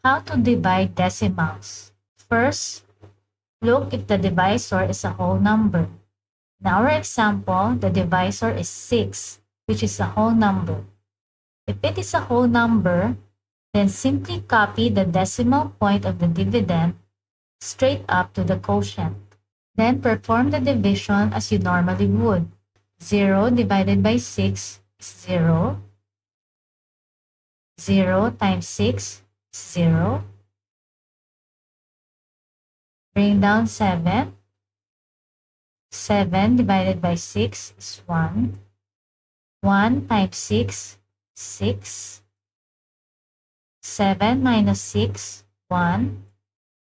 How to divide decimals. First, look if the divisor is a whole number. In our example, the divisor is 6, which is a whole number. If it is a whole number, then simply copy the decimal point of the dividend straight up to the quotient. Then perform the division as you normally would. 0 divided by 6 is 0. 0 times 6 is 0. Bring down 7. 7 divided by 6 is 1. 1 times 6 is 6. 7 minus 6, 1.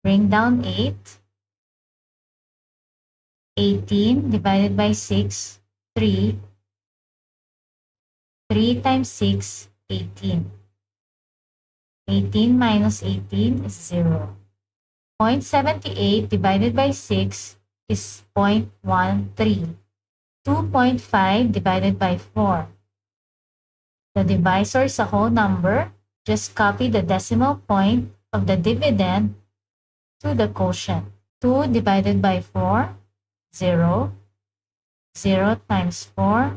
Bring down 8. 18 divided by 6, 3. 3 times 6, 18. 18 minus 18 is 0. 0.78 divided by 6 is 0.13. 2.5 divided by 4. The divisor is a whole number. Just copy the decimal point of the dividend to the quotient. 2 divided by 4, 0. 0 times 4,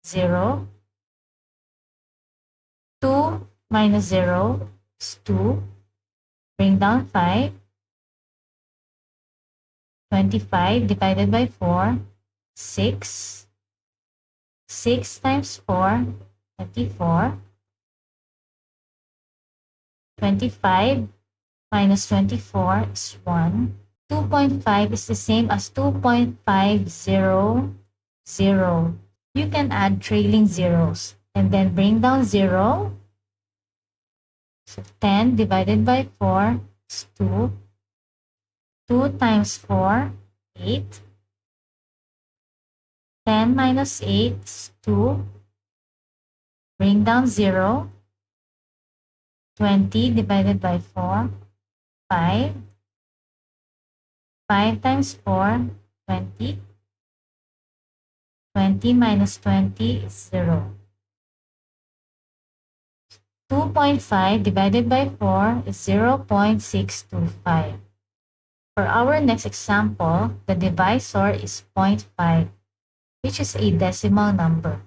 0. 2 minus 0 is 2. Bring down 5. 25 divided by 4, 6. 6 times 4, 24. 25 minus 24 is 1. 2.5 is the same as 2.500. You can add trailing zeros and then bring down 0. So 10 divided by 4 is 2. 2 times 4, 8. 10 minus 8 is 2. Bring down 0. 20 divided by 4, 5. 5 times 4, 20. 20 minus 20 is 0. 2.5 divided by 4 is 0.625. For our next example, the divisor is 0.5, which is a decimal number.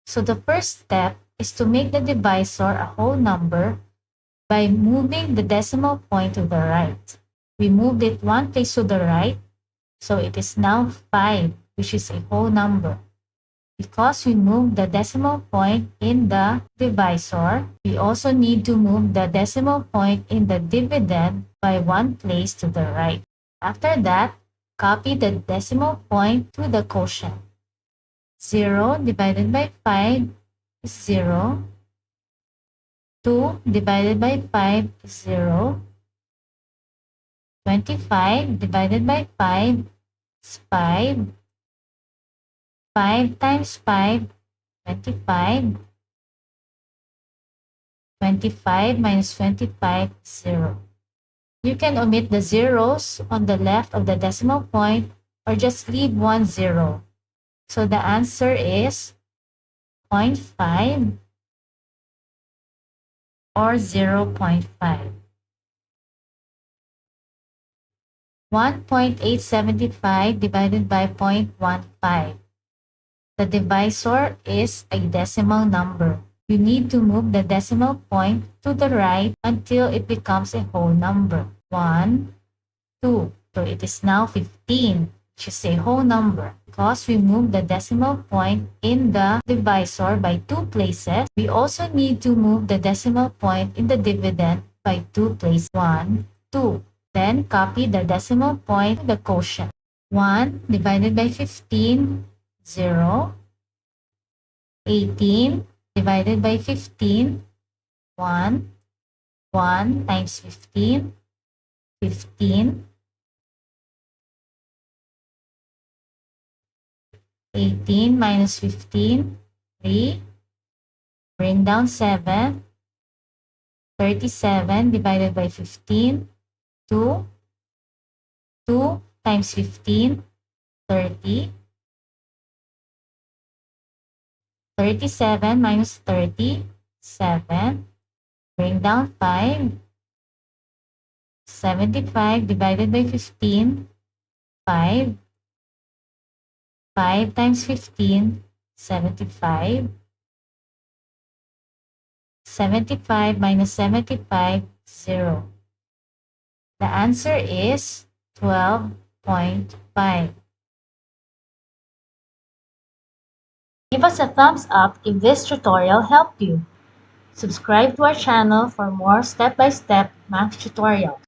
So the first step is to make the divisor a whole number by moving the decimal point to the right. We moved it one place to the right, so it is now 5, which is a whole number. Because we moved the decimal point in the divisor, we also need to move the decimal point in the dividend by one place to the right. After that, copy the decimal point to the quotient. 0 divided by 5 is 0. 2 divided by 5 is 0. 25 divided by 5 is 5. 5 times 5, 25. 25 minus 25 is 0. You can omit the zeros on the left of the decimal point or just leave 1 0. So the answer is 0.5 or 0.5. 1.875 divided by 0.15. The divisor is a decimal number. You need to move the decimal point to the right until it becomes a whole number. 1, 2. So it is now 15, which is a whole number. Because we moved the decimal point in the divisor by 2 places, we also need to move the decimal point in the dividend by 2 places. 1, 2. Then copy the decimal point to the quotient. 1 divided by 15, 0. 18 divided by 15, 1. 1 times 15, 15. 18 minus 15, 3. Bring down 7. 37 divided by 15, 2. 2 times 15, 30. 37 minus 30, 7. Bring down 5. 75 divided by 15, 5. 5 times 15, 75. 75 minus 75, 0. The answer is 12.5. Give us a thumbs up if this tutorial helped you. Subscribe to our channel for more step-by-step math tutorials.